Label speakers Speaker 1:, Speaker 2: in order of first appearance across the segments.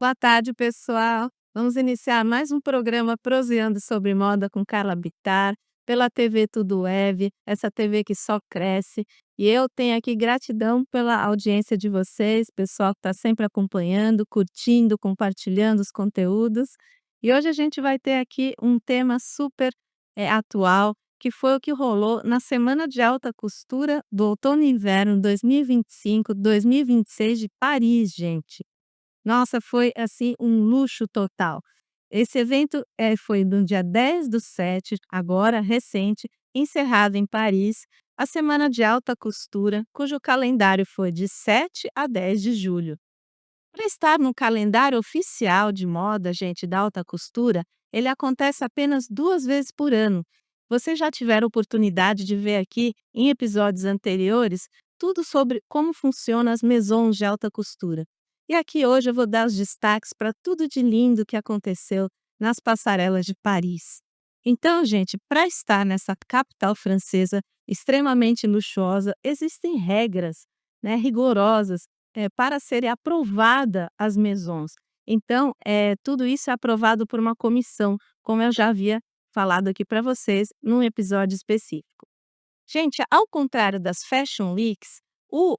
Speaker 1: Boa tarde, pessoal. Vamos iniciar mais um programa Proseando sobre Moda com Carla Bittar, pela TV Tudo Web, essa TV que só cresce. E eu tenho aqui gratidão pela audiência de vocês, pessoal que está sempre acompanhando, curtindo, compartilhando os conteúdos. E hoje a gente vai ter aqui um tema super atual, que foi o que rolou na Semana de Alta Costura do Outono e Inverno 2025-2026 de Paris, gente. Nossa, foi, assim, um luxo total. Esse evento, foi no dia 10/7, agora recente, encerrado em Paris, a Semana de Alta Costura, cujo calendário foi de 7 a 10 de julho. Para estar no calendário oficial de moda, gente, da alta costura, ele acontece apenas 2 vezes por ano. Vocês já tiveram oportunidade de ver aqui, em episódios anteriores, tudo sobre como funcionam as maisons de alta costura. E aqui hoje eu vou dar os destaques para tudo de lindo que aconteceu nas passarelas de Paris. Então, gente, para estar nessa capital francesa extremamente luxuosa, existem regras, né, rigorosas para serem aprovada as maisons. Então, tudo isso é aprovado por uma comissão, como eu já havia falado aqui para vocês num episódio específico. Gente, ao contrário das Fashion Weeks, o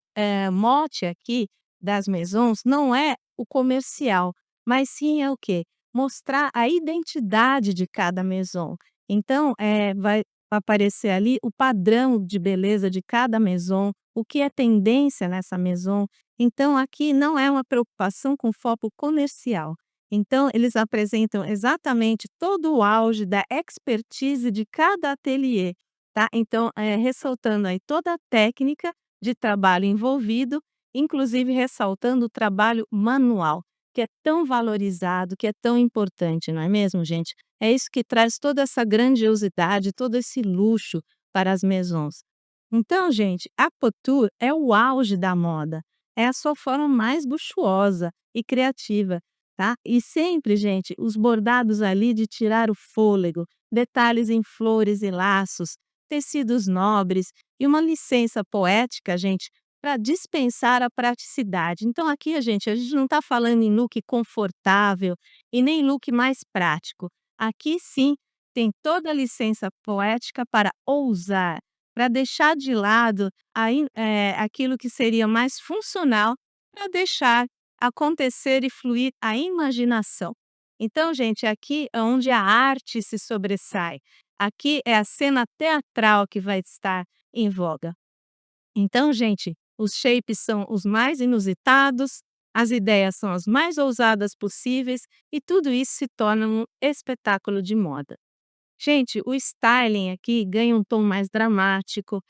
Speaker 1: mote aqui das maisons não é o comercial, mas sim é o quê? Mostrar a identidade de cada maison. Então, vai aparecer ali o padrão de beleza de cada maison, o que é tendência nessa maison. Então, aqui não é uma preocupação com foco comercial. Então, eles apresentam exatamente todo o auge da expertise de cada ateliê. Tá, então, ressaltando aí toda a técnica de trabalho envolvido, inclusive ressaltando o trabalho manual, que é tão valorizado, que é tão importante, não é mesmo, gente? É isso que traz toda essa grandiosidade, todo esse luxo para as maisons. Então, gente, a couture é o auge da moda, é a sua forma mais luxuosa e criativa, tá? E sempre, gente, os bordados ali de tirar o fôlego, detalhes em flores e laços, tecidos nobres e uma licença poética, gente, para dispensar a praticidade. Então aqui a gente não está falando em look confortável e nem look mais prático. Aqui sim tem toda a licença poética para ousar, para deixar de lado aquilo que seria mais funcional, para deixar acontecer e fluir a imaginação. Então, gente, aqui é onde a arte se sobressai. Aqui é a cena teatral que vai estar em voga. Então, gente, os shapes são os mais inusitados, as ideias são as mais ousadas possíveis e tudo isso se torna um espetáculo de moda. Gente, o styling aqui ganha um tom mais dramático.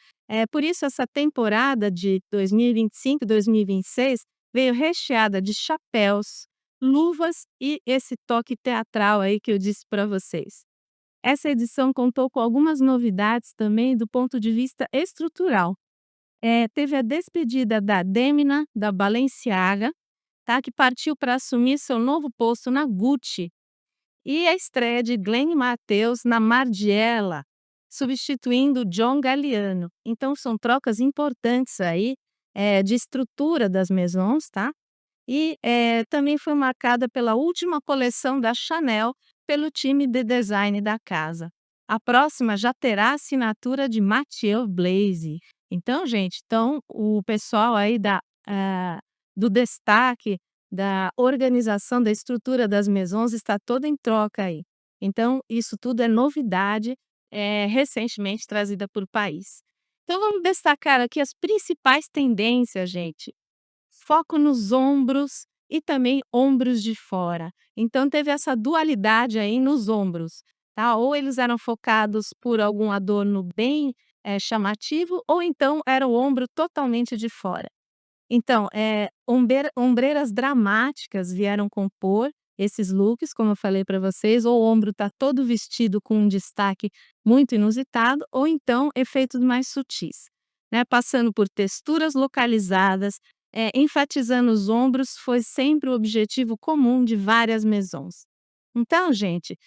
Speaker 1: Por isso essa temporada de 2025 e 2026 veio recheada de chapéus, luvas e esse toque teatral aí que eu disse para vocês. Essa edição contou com algumas novidades também do ponto de vista estrutural. Teve a despedida da Demna, da Balenciaga, tá, que partiu para assumir seu novo posto na Gucci, e a estreia de Glenn Mateus na Margiela, substituindo John Galliano. Então são trocas importantes aí, de estrutura das maisons, tá. E, também foi marcada pela última coleção da Chanel, pelo time de design da casa. A próxima já terá a assinatura de Mathieu Blaze. Então, gente, o pessoal aí do destaque, da organização, da estrutura das maisons está toda em troca aí. Então, isso tudo é novidade, recentemente trazida por país. Então vamos destacar aqui as principais tendências, gente. Foco nos ombros e também ombros de fora. Então teve essa dualidade aí nos ombros, tá? Ou eles eram focados por algum adorno bem, chamativo, ou então era o ombro totalmente de fora. Então, ombreiras dramáticas vieram compor esses looks, como eu falei para vocês, ou o ombro está todo vestido com um destaque muito inusitado, ou então efeitos mais sutis, né, passando por texturas localizadas, enfatizando os ombros foi sempre o objetivo comum de várias maisons. Então, gente,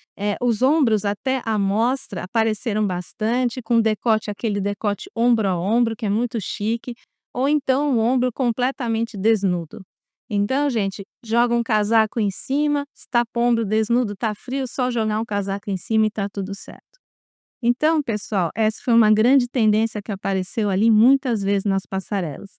Speaker 1: os ombros até à mostra apareceram bastante, com decote, aquele decote ombro a ombro, que é muito chique, ou então o ombro completamente desnudo. Então, gente, joga um casaco em cima, está pondo desnudo, tá frio, só jogar um casaco em cima e tá tudo certo. Então, pessoal, essa foi uma grande tendência que apareceu ali muitas vezes nas passarelas.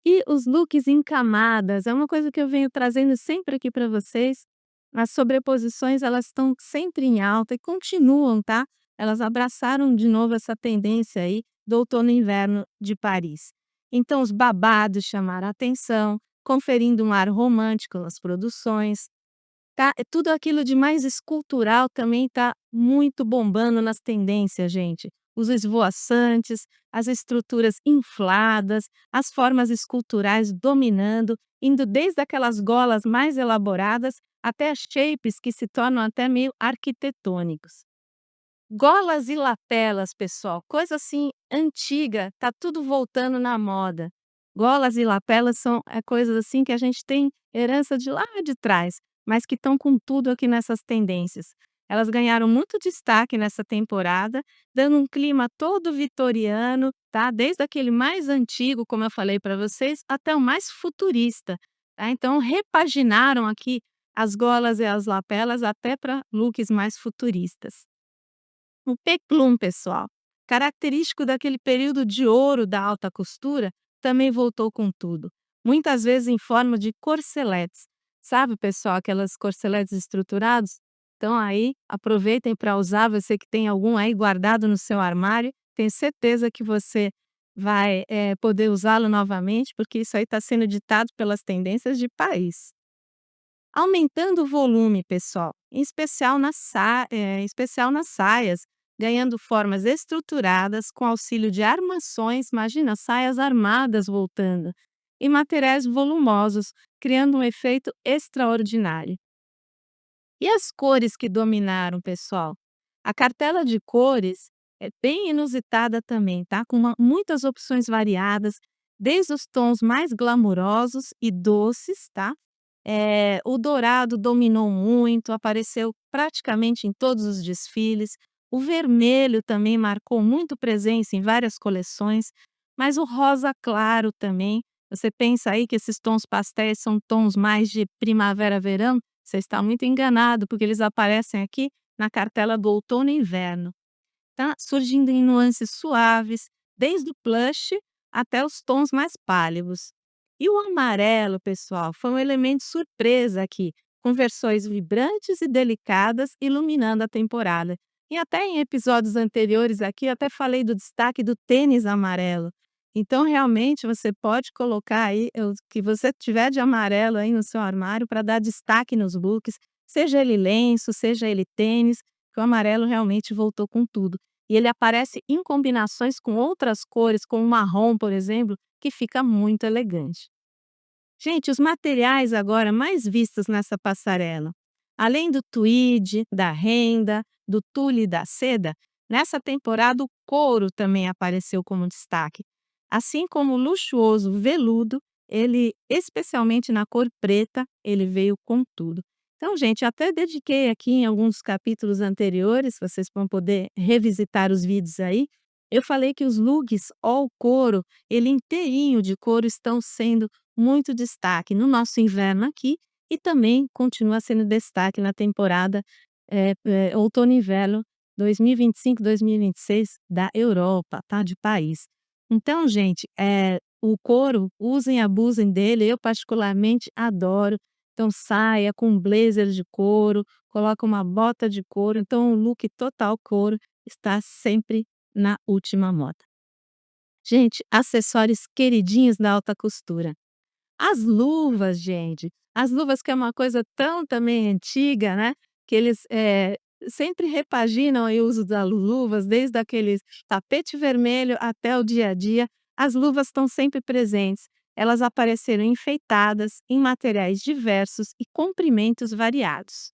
Speaker 1: E os looks em camadas, é uma coisa que eu venho trazendo sempre aqui para vocês. As sobreposições, elas estão sempre em alta e continuam, tá? Elas abraçaram de novo essa tendência aí do outono e inverno de Paris. Então, os babados chamaram a atenção, conferindo um ar romântico nas produções. Tá, tudo aquilo de mais escultural também tá muito bombando nas tendências, gente. Os esvoaçantes, as estruturas infladas, as formas esculturais dominando, indo desde aquelas golas mais elaboradas até shapes que se tornam até meio arquitetônicos. Golas e lapelas, pessoal, coisa assim antiga, tá tudo voltando na moda. Golas e lapelas são coisas assim que a gente tem herança de lá de trás, mas que estão com tudo aqui nessas tendências. Elas ganharam muito destaque nessa temporada, dando um clima todo vitoriano, tá? Desde aquele mais antigo, como eu falei para vocês, até o mais futurista, tá? Então repaginaram aqui as golas e as lapelas até para looks mais futuristas. O peplum, pessoal, característico daquele período de ouro da alta costura, também voltou com tudo, muitas vezes em forma de corseletes. Sabe, pessoal, aquelas corseletes estruturados? Então aí, aproveitem para usar, você que tem algum aí guardado no seu armário, tenho certeza que você vai poder usá-lo novamente, porque isso aí está sendo ditado pelas tendências de país. Aumentando o volume, pessoal, em especial nas saias, ganhando formas estruturadas com auxílio de armações, imagina, saias armadas voltando, e materiais volumosos, criando um efeito extraordinário. E as cores que dominaram, pessoal? A cartela de cores é bem inusitada também, tá? Com muitas opções variadas, desde os tons mais glamurosos e doces, tá? O dourado dominou muito, apareceu praticamente em todos os desfiles. O vermelho também marcou muito presença em várias coleções, mas o rosa claro também. Você pensa aí que esses tons pastéis são tons mais de primavera-verão? Você está muito enganado, porque eles aparecem aqui na cartela do outono e inverno, tá? Surgindo em nuances suaves, desde o blush até os tons mais pálidos. E o amarelo, pessoal, foi um elemento surpresa aqui, com versões vibrantes e delicadas iluminando a temporada. E até em episódios anteriores aqui, eu até falei do destaque do tênis amarelo. Então, realmente, você pode colocar aí o que você tiver de amarelo aí no seu armário para dar destaque nos looks, seja ele lenço, seja ele tênis, que o amarelo realmente voltou com tudo. E ele aparece em combinações com outras cores, como o marrom, por exemplo, que fica muito elegante. Gente, os materiais agora mais vistos nessa passarela, além do tweed, da renda, do tule e da seda, nessa temporada o couro também apareceu como destaque. Assim como o luxuoso veludo, ele, especialmente na cor preta, ele veio com tudo. Então, gente, até dediquei aqui em alguns capítulos anteriores, vocês vão poder revisitar os vídeos aí. Eu falei que os looks all couro, ele inteirinho de couro, estão sendo muito destaque no nosso inverno aqui e também continua sendo destaque na temporada outono e inverno 2025-2026 da Europa, tá? De país. Então, gente, o couro, usem e abusem dele, eu particularmente adoro. Então, saia com blazer de couro, coloca uma bota de couro, então o look total couro está sempre na última moda. Gente, acessórios queridinhos da alta costura. As luvas, gente, as luvas que é uma coisa tão também antiga, né, que eles, sempre repaginam aí o uso das luvas, desde aqueles tapete vermelho até o dia a dia, as luvas estão sempre presentes. Elas apareceram enfeitadas em materiais diversos e comprimentos variados.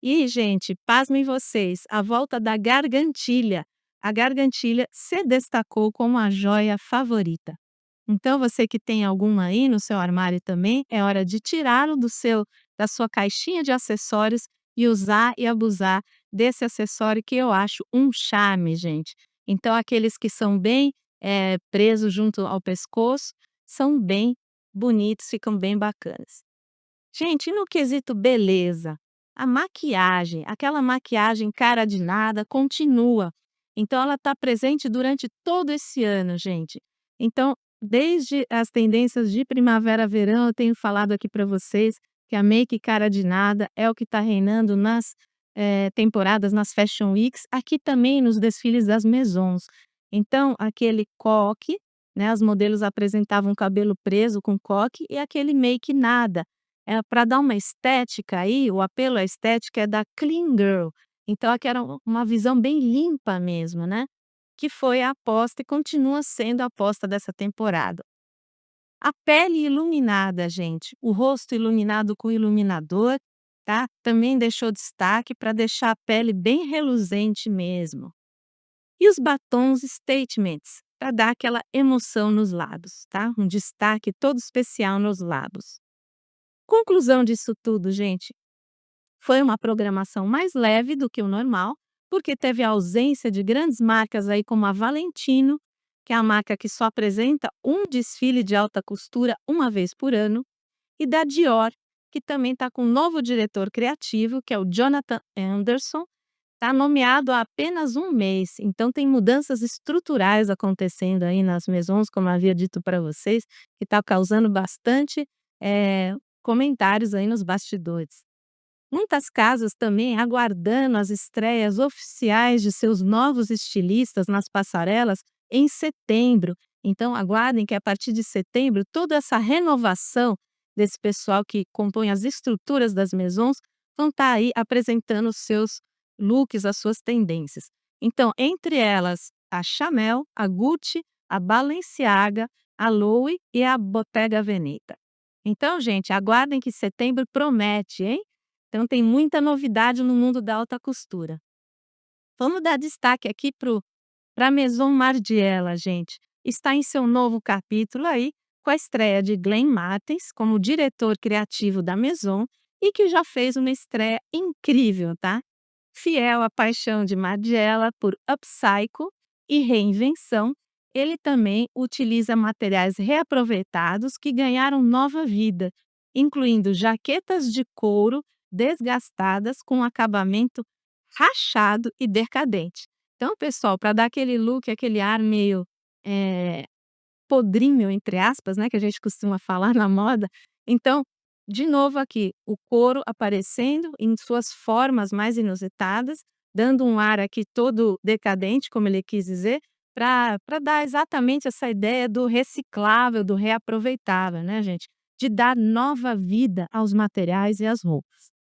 Speaker 1: E, gente, pasmem vocês, a volta da gargantilha. A gargantilha se destacou como a joia favorita. Então, você que tem alguma aí no seu armário também, é hora de tirá-lo da sua caixinha de acessórios e usar e abusar desse acessório que eu acho um charme, gente. Então, aqueles que são bem presos junto ao pescoço, são bem bonitos, ficam bem bacanas. Gente, e no quesito beleza, a maquiagem, aquela maquiagem cara de nada continua. Então ela está presente durante todo esse ano, gente. Então, desde as tendências de primavera, verão, eu tenho falado aqui para vocês que a make cara de nada é o que está reinando nas temporadas, nas Fashion Weeks, aqui também nos desfiles das Maisons. Então, aquele coque, né, as modelos apresentavam o cabelo preso com coque e aquele make nada. É para dar uma estética aí, o apelo à estética é da clean girl, então aqui era uma visão bem limpa mesmo, né, que foi a aposta e continua sendo a aposta dessa temporada. A pele iluminada, gente, o rosto iluminado com iluminador, tá, também deixou destaque para deixar a pele bem reluzente mesmo. E os batons statements, para dar aquela emoção nos lábios, tá, um destaque todo especial nos lábios. Conclusão disso tudo, gente, foi uma programação mais leve do que o normal, porque teve a ausência de grandes marcas aí como a Valentino, que é a marca que só apresenta um desfile de alta costura uma vez por ano, e da Dior, que também está com um novo diretor criativo, que é o Jonathan Anderson, está nomeado há apenas um mês. Então tem mudanças estruturais acontecendo aí nas Maisons, como eu havia dito para vocês, que está causando bastante comentários aí nos bastidores. Muitas casas também aguardando as estreias oficiais de seus novos estilistas nas passarelas em setembro. Então, aguardem que a partir de setembro, toda essa renovação desse pessoal que compõe as estruturas das maisons vão estar aí apresentando os seus looks, as suas tendências. Então, entre elas, a Chanel, a Gucci, a Balenciaga, a Loewe e a Bottega Veneta. Então, gente, aguardem que setembro promete, hein? Então tem muita novidade no mundo da alta costura. Vamos dar destaque aqui para a Maison Margiela, gente. Está em seu novo capítulo aí, com a estreia de Glenn Matthes como diretor criativo da Maison e que já fez uma estreia incrível, tá? Fiel à paixão de Margiela por upcycle e reinvenção, ele também utiliza materiais reaproveitados que ganharam nova vida, incluindo jaquetas de couro desgastadas com acabamento rachado e decadente. Então, pessoal, para dar aquele look, aquele ar meio eh, podrinho, entre aspas, né, que a gente costuma falar na moda. Então, de novo aqui, o couro aparecendo em suas formas mais inusitadas, dando um ar aqui todo decadente, como ele quis dizer, para dar exatamente essa ideia do reciclável, do reaproveitável, né, gente? De dar nova vida aos materiais e às roupas.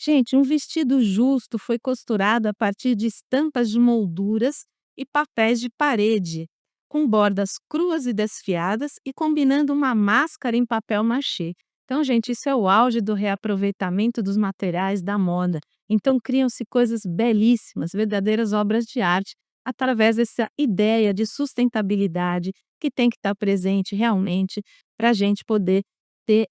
Speaker 1: Gente, um vestido justo foi costurado a partir de estampas de molduras e papéis de parede, com bordas cruas e desfiadas e combinando uma máscara em papel machê. Então, gente, isso é o auge do reaproveitamento dos materiais da moda. Então, criam-se coisas belíssimas, verdadeiras obras de arte, através dessa ideia de sustentabilidade que tem que estar presente realmente para a gente poder ter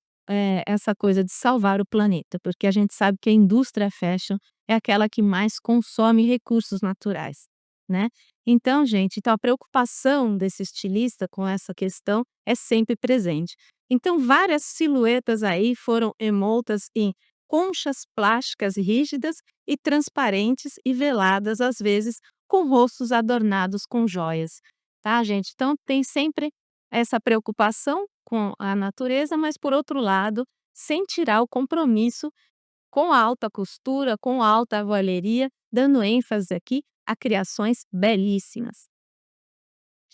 Speaker 1: essa coisa de salvar o planeta, porque a gente sabe que a indústria fashion é aquela que mais consome recursos naturais, né. Então, gente, então a preocupação desse estilista com essa questão é sempre presente. Então várias silhuetas aí foram emoltas em conchas plásticas rígidas e transparentes e veladas, às vezes com rostos adornados com joias, tá, gente. Então tem sempre essa preocupação com a natureza, mas por outro lado, sem tirar o compromisso com a alta costura, com a alta joalheria, dando ênfase aqui a criações belíssimas.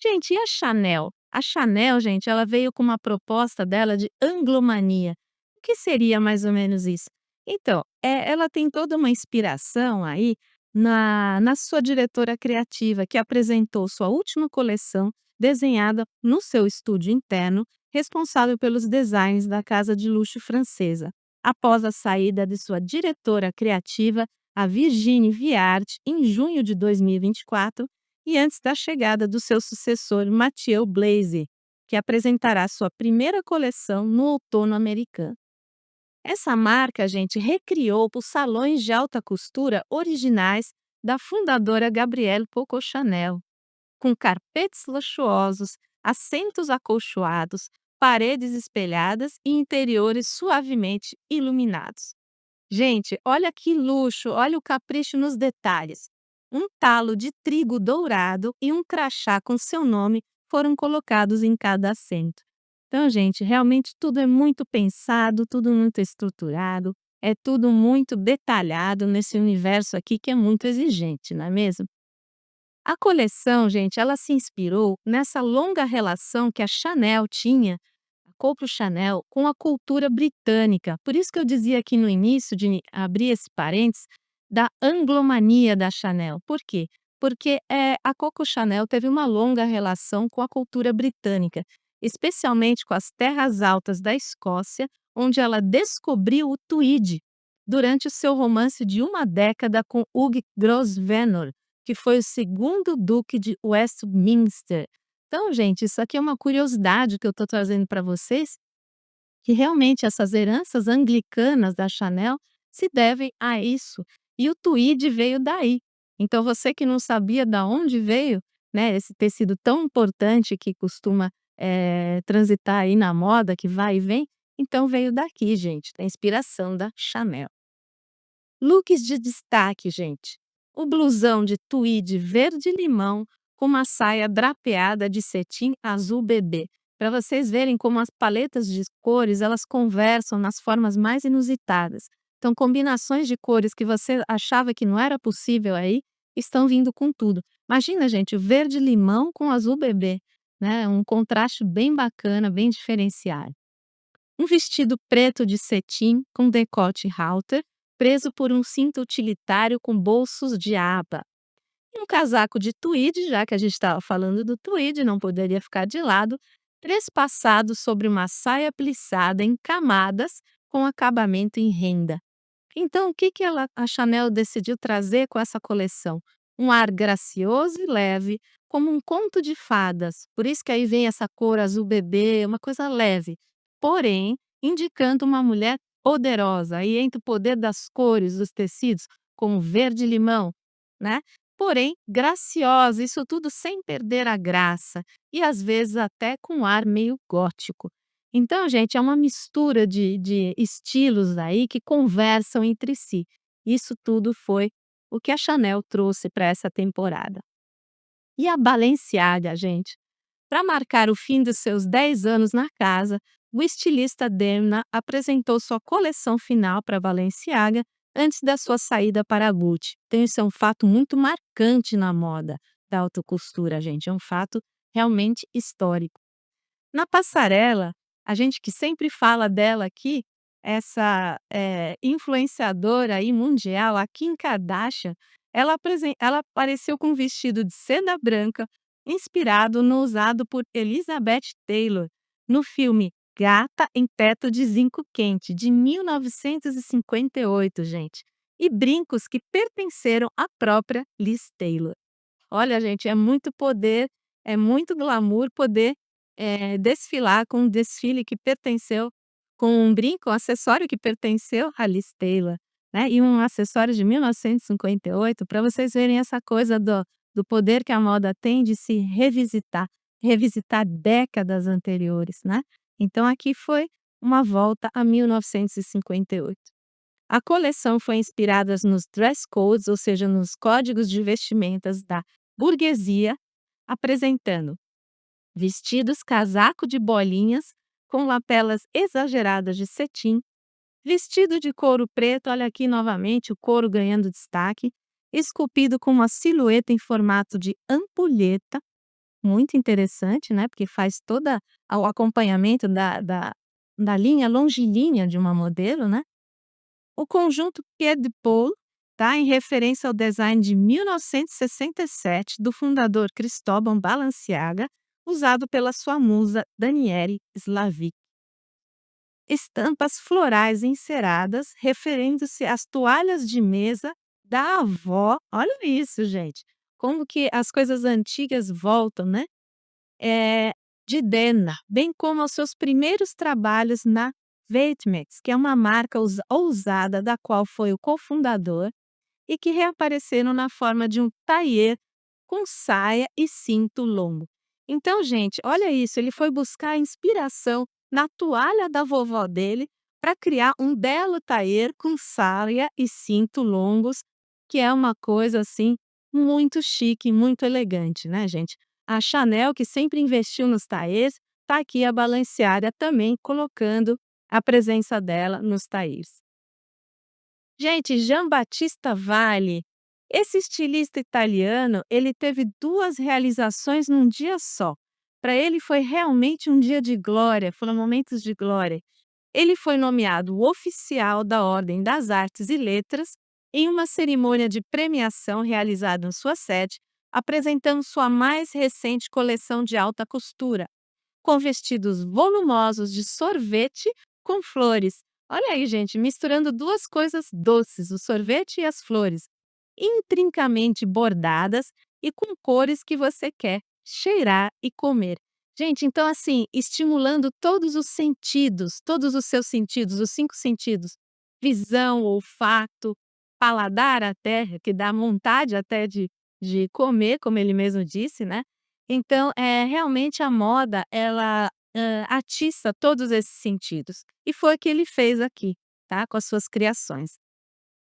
Speaker 1: Gente, e a Chanel? A Chanel, gente, ela veio com uma proposta dela de anglomania. O que seria mais ou menos isso? Então, ela tem toda uma inspiração aí na sua diretora criativa, que apresentou sua última coleção desenhada no seu estúdio interno, responsável pelos designs da casa de luxo francesa, após a saída de sua diretora criativa, a Virginie Viard, em junho de 2024, e antes da chegada do seu sucessor Mathieu Blazy, que apresentará sua primeira coleção no outono americano. Essa marca, gente, recriou os salões de alta costura originais da fundadora Gabrielle Coco Chanel, com carpetes luxuosos, assentos acolchoados, paredes espelhadas e interiores suavemente iluminados. Gente, olha que luxo, olha o capricho nos detalhes. Um talo de trigo dourado e um crachá com seu nome foram colocados em cada assento. Então, gente, realmente tudo é muito pensado, tudo muito estruturado, é tudo muito detalhado nesse universo aqui que é muito exigente, não é mesmo? A coleção, gente, ela se inspirou nessa longa relação que a Chanel tinha, a Coco Chanel, com a cultura britânica. Por isso que eu dizia aqui no início de abrir esse parênteses da anglomania da Chanel. Por quê? Porque a Coco Chanel teve uma longa relação com a cultura britânica, especialmente com as terras altas da Escócia, onde ela descobriu o tweed durante o seu romance de uma década com Hugh Grosvenor, que foi o segundo duque de Westminster. Então, gente, isso aqui é uma curiosidade que eu estou trazendo para vocês, que realmente essas heranças anglicanas da Chanel se devem a isso. E o tweed veio daí. Então, você que não sabia da onde veio, né, esse tecido tão importante que costuma transitar aí na moda, que vai e vem, então veio daqui, gente, da inspiração da Chanel. Looks de destaque, gente. O blusão de tweed verde-limão com uma saia drapeada de cetim azul bebê. Para vocês verem como as paletas de cores, elas conversam nas formas mais inusitadas. Então, combinações de cores que você achava que não era possível aí, estão vindo com tudo. Imagina, gente, o verde-limão com azul bebê, né? Um contraste bem bacana, bem diferenciado. Um vestido preto de cetim com decote halter, preso por um cinto utilitário com bolsos de aba. E um casaco de tweed, já que a gente estava falando do tweed, não poderia ficar de lado, trespassado sobre uma saia plissada em camadas com acabamento em renda. Então, o que que a Chanel decidiu trazer com essa coleção? Um ar gracioso e leve, como um conto de fadas. Por isso que aí vem essa cor azul bebê, uma coisa leve, porém indicando uma mulher poderosa. Aí entra o poder das cores, dos tecidos, como verde-limão, né? Porém, graciosa, isso tudo sem perder a graça e às vezes até com um ar meio gótico. Então, gente, é uma mistura de estilos aí que conversam entre si. Isso tudo foi o que a Chanel trouxe para essa temporada. E a Balenciaga, gente? Para marcar o fim dos seus 10 anos na casa, o estilista Demna apresentou sua coleção final para a Balenciaga antes da sua saída para a Gucci. Então, isso é um fato muito marcante na moda da alta costura, gente. É um fato realmente histórico. Na passarela, a gente que sempre fala dela aqui, essa, influenciadora aí mundial, a Kim Kardashian, ela apareceu com um vestido de seda branca, inspirado no usado por Elizabeth Taylor, no filme Gata em Teto de Zinco Quente, de 1958, gente, e brincos que pertenceram à própria Liz Taylor. Olha, gente, é muito poder, é muito glamour poder, desfilar com um desfile que pertenceu com um brinco, um acessório que pertenceu a Liz Taylor, né, e um acessório de 1958 para vocês verem essa coisa do poder que a moda tem de se revisitar, revisitar décadas anteriores, né. Então aqui foi uma volta a 1958. A coleção foi inspirada nos dress codes, ou seja, nos códigos de vestimentas da burguesia, apresentando vestidos casaco de bolinhas com lapelas exageradas de cetim, vestido de couro preto, olha aqui novamente o couro ganhando destaque, esculpido com uma silhueta em formato de ampulheta, muito interessante, né? Porque faz toda o acompanhamento da linha longilínea de uma modelo, né? O conjunto Pied de Paul, tá, em referência ao design de 1967 do fundador Cristóbal Balenciaga, usado pela sua musa Daniele Slavic. Estampas florais enceradas, referindo-se às toalhas de mesa da avó. Olha isso, gente, como que as coisas antigas voltam, né? eh, de Denner, bem como aos seus primeiros trabalhos na Vetements, que é uma marca ousada da qual foi o cofundador e que reapareceram na forma de um tailleur com saia e cinto longo. Então, gente, olha isso, ele foi buscar inspiração na toalha da vovó dele para criar um belo tailleur com saia e cinto longos, que é uma coisa assim muito chique, muito elegante, né, gente? A Chanel, que sempre investiu nos tailleurs, tá aqui a Balenciaga também colocando a presença dela nos tailleurs. Gente, Giambattista Valli, esse estilista italiano, ele teve 2 realizações num dia só. Para ele foi realmente um dia de glória, foram momentos de glória. Ele foi nomeado oficial da Ordem das Artes e Letras em uma cerimônia de premiação realizada em sua sede, apresentando sua mais recente coleção de alta costura com vestidos volumosos de sorvete com flores. Olha aí, gente, misturando 2 coisas doces, o sorvete e as flores, intrincamente bordadas e com cores que você quer cheirar e comer. Gente, então assim, estimulando todos os seus sentidos, os 5 sentidos, visão, olfato, paladar até, que dá vontade até de comer, como ele mesmo disse, né. Então, realmente a moda ela, atiça todos esses sentidos. E foi o que ele fez aqui, tá, com as suas criações.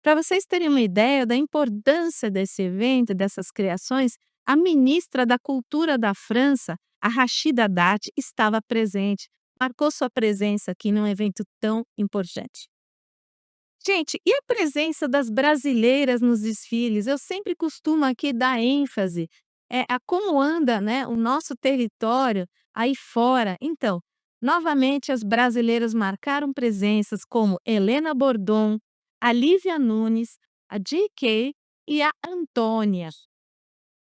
Speaker 1: Para vocês terem uma ideia da importância desse evento, dessas criações, a ministra da Cultura da França, a Rachida Dati, estava presente, marcou sua presença aqui num evento tão importante. Gente, e a presença das brasileiras nos desfiles? Eu sempre costumo aqui dar ênfase, a como anda, né, o nosso território aí fora. Então, novamente as brasileiras marcaram presenças como Helena Bordon, a Lívia Nunes, a GK e a Antônia.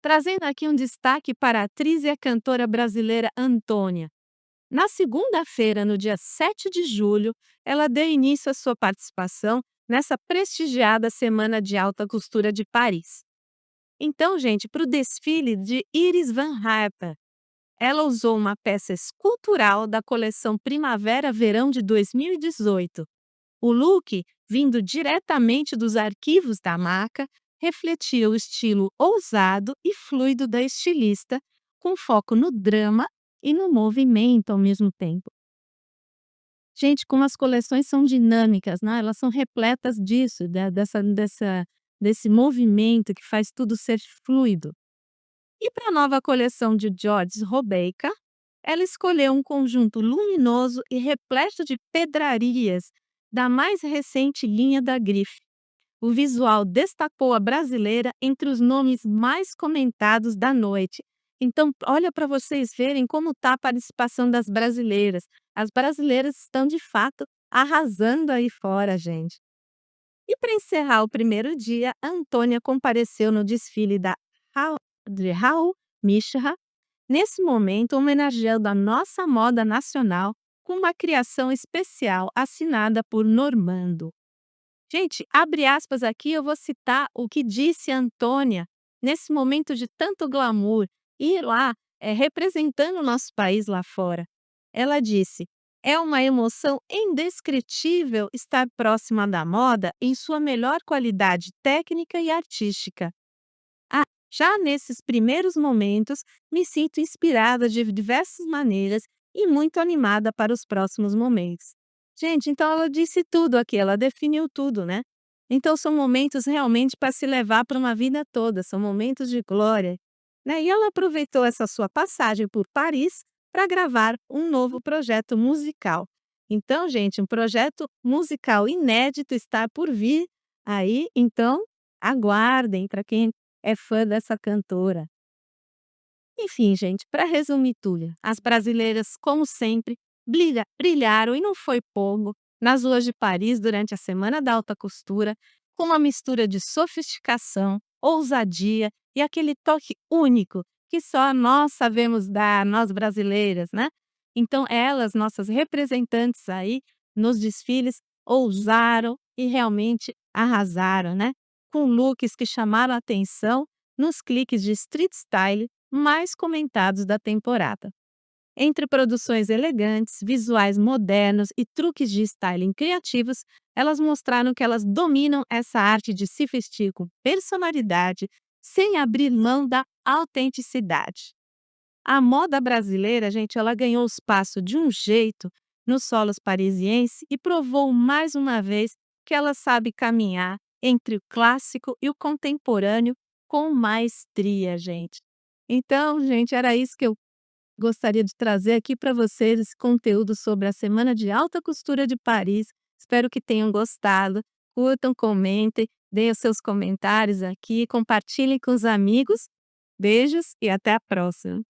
Speaker 1: Trazendo aqui um destaque para a atriz e a cantora brasileira Antônia. Na segunda-feira, no dia 7 de julho, ela deu início à sua participação nessa prestigiada Semana de Alta Costura de Paris. Então, gente, para o desfile de Iris Van Harper, ela usou uma peça escultural da coleção Primavera-Verão de 2018. O look, vindo diretamente dos arquivos da marca, refletia o estilo ousado e fluido da estilista, com foco no drama e no movimento ao mesmo tempo. Gente, como as coleções são dinâmicas, né, elas são repletas disso, desse movimento que faz tudo ser fluido. E para a nova coleção de Georges Robeika, ela escolheu um conjunto luminoso e repleto de pedrarias da mais recente linha da Grife. O visual destacou a brasileira entre os nomes mais comentados da noite. Então, olha para vocês verem como está a participação das brasileiras. As brasileiras estão, de fato, arrasando aí fora, gente. E para encerrar o primeiro dia, a Antônia compareceu no desfile de Raul Mishra, nesse momento homenageando a nossa moda nacional com uma criação especial assinada por Normando. Gente, abre aspas aqui, eu vou citar o que disse a Antônia nesse momento de tanto glamour e lá, representando o nosso país lá fora. Ela disse: "É uma emoção indescritível estar próxima da moda em sua melhor qualidade técnica e artística. Ah, já nesses primeiros momentos, me sinto inspirada de diversas maneiras e muito animada para os próximos momentos." Gente, então ela disse tudo aqui, ela definiu tudo, né? Então são momentos realmente para se levar para uma vida toda, são momentos de glória, né? E ela aproveitou essa sua passagem por Paris para gravar um novo projeto musical. Então, gente, um projeto musical inédito está por vir aí, então aguardem para quem é fã dessa cantora. Enfim, gente, para resumir tudo, as brasileiras, como sempre, brilharam e não foi pouco nas ruas de Paris durante a Semana da Alta Costura, com uma mistura de sofisticação, ousadia e aquele toque único que só nós sabemos dar, nós brasileiras, né? Então, elas, nossas representantes aí nos desfiles, ousaram e realmente arrasaram, né? Com looks que chamaram a atenção nos cliques de street style mais comentados da temporada. Entre produções elegantes, visuais modernos e truques de styling criativos, elas mostraram que elas dominam essa arte de se vestir com personalidade, sem abrir mão da autenticidade. A moda brasileira, gente, ela ganhou espaço de um jeito nos solos parisienses e provou mais uma vez que ela sabe caminhar entre o clássico e o contemporâneo com maestria, gente. Então, gente, era isso que eu gostaria de trazer aqui para vocês, esse conteúdo sobre a Semana de Alta Costura de Paris. Espero que tenham gostado. Curtam, comentem, deem os seus comentários aqui, compartilhem com os amigos. Beijos e até a próxima.